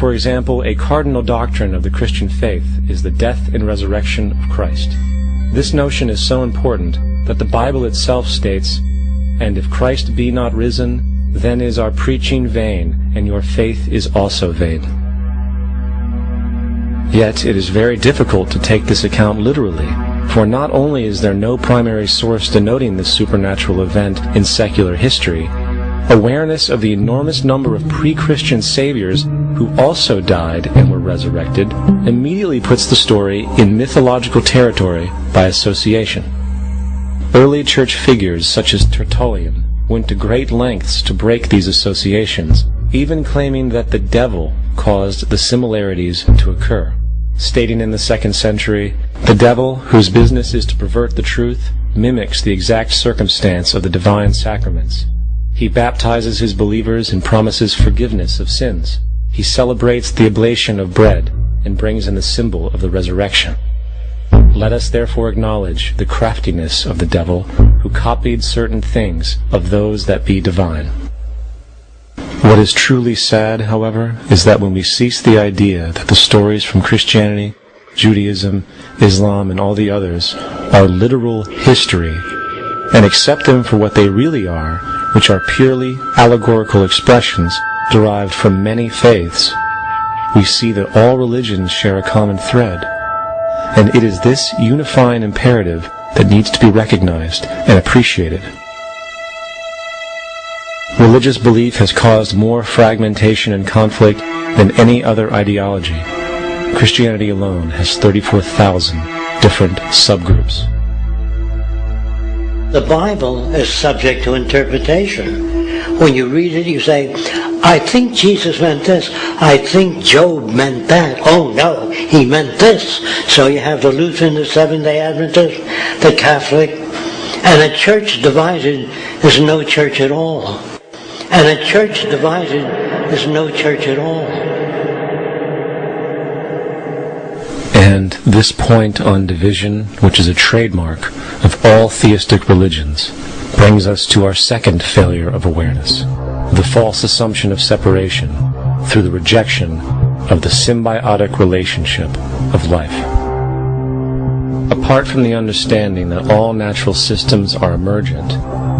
For example, a cardinal doctrine of the Christian faith is the death and resurrection of Christ. This notion is so important that the Bible itself states, "And if Christ be not risen, then is our preaching vain, and your faith is also vain." Yet it is very difficult to take this account literally, for not only is there no primary source denoting this supernatural event in secular history, awareness of the enormous number of pre-Christian saviors who also died and were resurrected immediately puts the story in mythological territory by association. Early church figures such as Tertullian went to great lengths to break these associations, even claiming that the devil caused the similarities to occur, stating in the 2nd century, "The devil, whose business is to pervert the truth, mimics the exact circumstance of the divine sacraments. He baptizes his believers and promises forgiveness of sins. He celebrates the oblation of bread and brings in the symbol of the resurrection. Let us therefore acknowledge the craftiness of the devil, who copied certain things of those that be divine." What is truly sad, however, is that when we cease the idea that the stories from Christianity, Judaism, Islam, and all the others are literal history, and accept them for what they really are, which are purely allegorical expressions derived from many faiths, we see that all religions share a common thread, and it is this unifying imperative that needs to be recognized and appreciated. Religious belief has caused more fragmentation and conflict than any other ideology. Christianity alone has 34,000 different subgroups. The Bible is subject to interpretation. When you read it, you say, "I think Jesus meant this. I think Job meant that. Oh no, he meant this." So you have the Lutheran, the Seventh-day Adventist, the Catholic, and a church divided is no church at all. And a church divided is no church at all. And this point on division, which is a trademark of all theistic religions, brings us to our second failure of awareness, the false assumption of separation through the rejection of the symbiotic relationship of life. Apart from the understanding that all natural systems are emergent,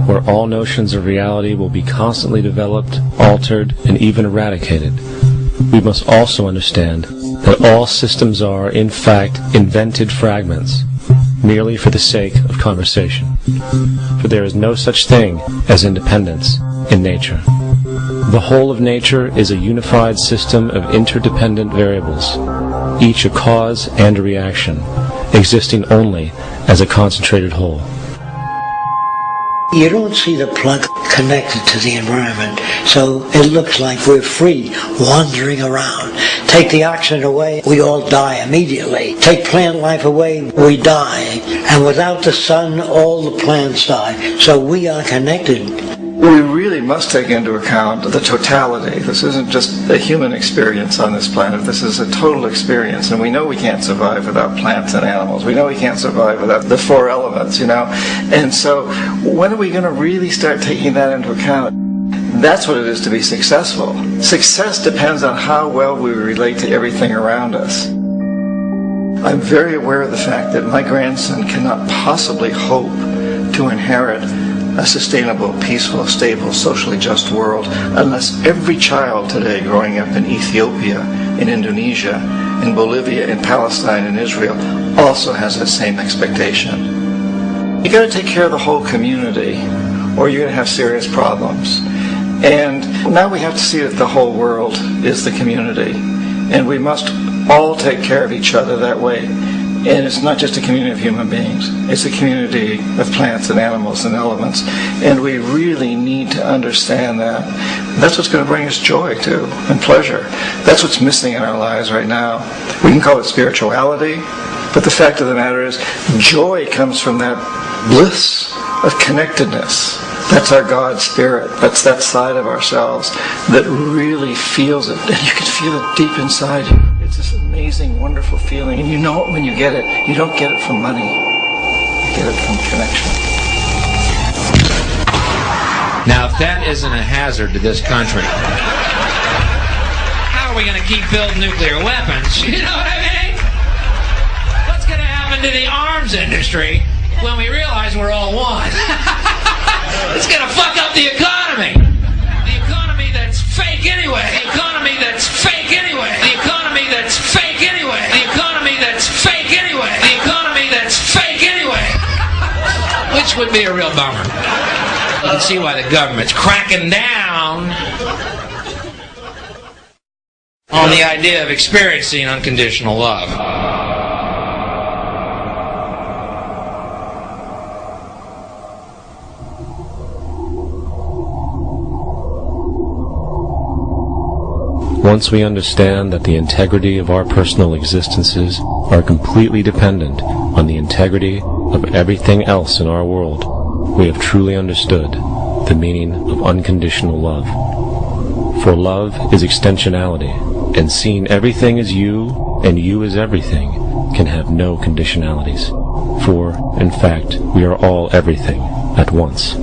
where all notions of reality will be constantly developed, altered, and even eradicated, we must also understand that all systems are, in fact, invented fragments, merely for the sake of conversation. For there is no such thing as independence in nature. The whole of nature is a unified system of interdependent variables, each a cause and a reaction, existing only as a concentrated whole. You don't see the plug connected to the environment, so it looks like we're free, wandering around. Take the oxygen away, we all die immediately. Take plant life away, we die. And without the sun, all the plants die. So we are connected. We really must take into account the totality. This isn't just a human experience on this planet. This is a total experience. And we know we can't survive without plants and animals. We know we can't survive without the 4 elements, And so when are we going to really start taking that into account? That's what it is to be successful. Success depends on how well we relate to everything around us. I'm very aware of the fact that my grandson cannot possibly hope to inherit a sustainable, peaceful, stable, socially just world unless every child today growing up in Ethiopia, in Indonesia, in Bolivia, in Palestine, in Israel also has that same expectation. You got to take care of the whole community or you're going to have serious problems. And now we have to see that the whole world is the community. And we must all take care of each other that way. And it's not just a community of human beings. It's a community of plants and animals and elements. And we really need to understand that. That's what's going to bring us joy, too, and pleasure. That's what's missing in our lives right now. We can call it spirituality, but the fact of the matter is, joy comes from that bliss of connectedness. That's our God spirit. That's that side of ourselves that really feels it. And you can feel it deep inside you. It's this amazing, wonderful feeling. And you know it when you get it. You don't get it from money. You get it from connection. Now, if that isn't a hazard to this country, how are we going to keep building nuclear weapons? You know what I mean? What's going to happen to the arms industry when we realize we're all one? It's going to fuck up the economy. The economy that's fake anyway. The economy that's fake anyway. The economy that's fake anyway. The economy that's fake anyway. The economy that's fake anyway. Which would be a real bummer. You can see why the government's cracking down on the idea of experiencing unconditional love. Once we understand that the integrity of our personal existences are completely dependent on the integrity of everything else in our world, we have truly understood the meaning of unconditional love. For love is extensionality, and seeing everything as you and you as everything can have no conditionalities. For, in fact, we are all everything at once.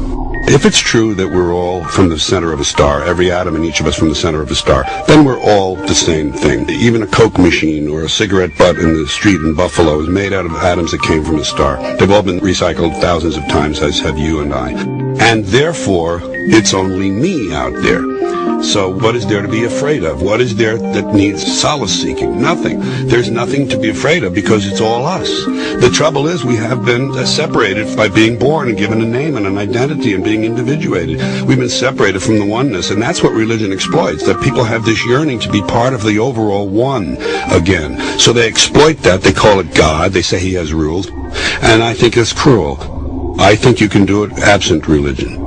If it's true that we're all from the center of a star, every atom in each of us from the center of a star, then we're all the same thing. Even a Coke machine or a cigarette butt in the street in Buffalo is made out of atoms that came from a star. They've all been recycled thousands of times, as have you and I. And therefore, it's only me out there. So what is there to be afraid of? What is there that needs solace-seeking? Nothing. There's nothing to be afraid of because it's all us. The trouble is we have been separated by being born and given a name and an identity and being individuated. We've been separated from the oneness, and that's what religion exploits, that people have this yearning to be part of the overall one again. So they exploit that. They call it God. They say he has rules. And I think it's cruel. I think you can do it absent religion.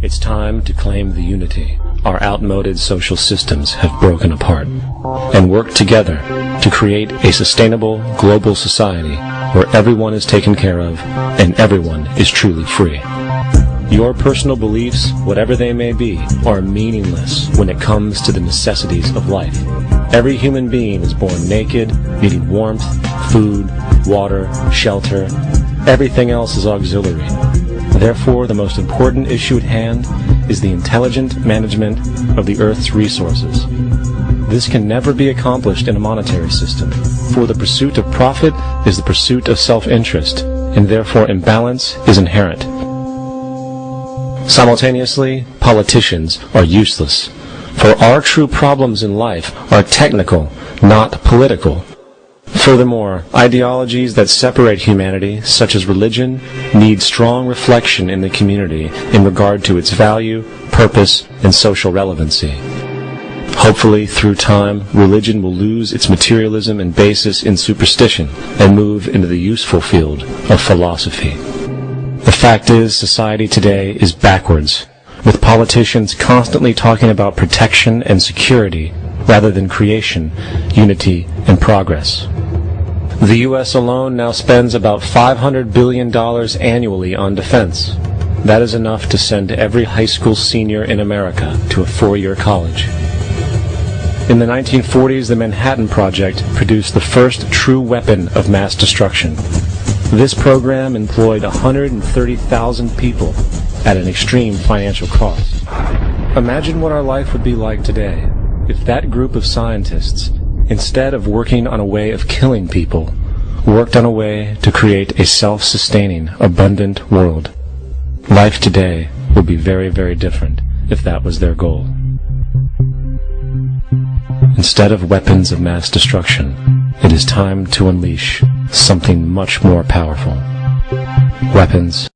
It's time to claim the unity. Our outmoded social systems have broken apart, and work together to create a sustainable global society where everyone is taken care of and everyone is truly free. Your personal beliefs, whatever they may be, are meaningless when it comes to the necessities of life. Every human being is born naked, needing warmth, food, water, shelter. Everything else is auxiliary. Therefore, the most important issue at hand is the intelligent management of the Earth's resources. This can never be accomplished in a monetary system, for the pursuit of profit is the pursuit of self-interest, and therefore imbalance is inherent. Simultaneously, politicians are useless, for our true problems in life are technical, not political. Furthermore, ideologies that separate humanity, such as religion, need strong reflection in the community in regard to its value, purpose, and social relevancy. Hopefully, through time, religion will lose its materialism and basis in superstition and move into the useful field of philosophy. The fact is, society today is backwards, with politicians constantly talking about protection and security rather than creation, unity, and progress. The U.S. alone now spends about $500 billion annually on defense. That is enough to send every high school senior in America to a four-year college. In the 1940s, the Manhattan Project produced the first true weapon of mass destruction. This program employed 130,000 people at an extreme financial cost. Imagine what our life would be like today if that group of scientists, instead of working on a way of killing people, worked on a way to create a self-sustaining, abundant world. Life today would be very, very different if that was their goal. Instead of weapons of mass destruction, it is time to unleash something much more powerful. Weapons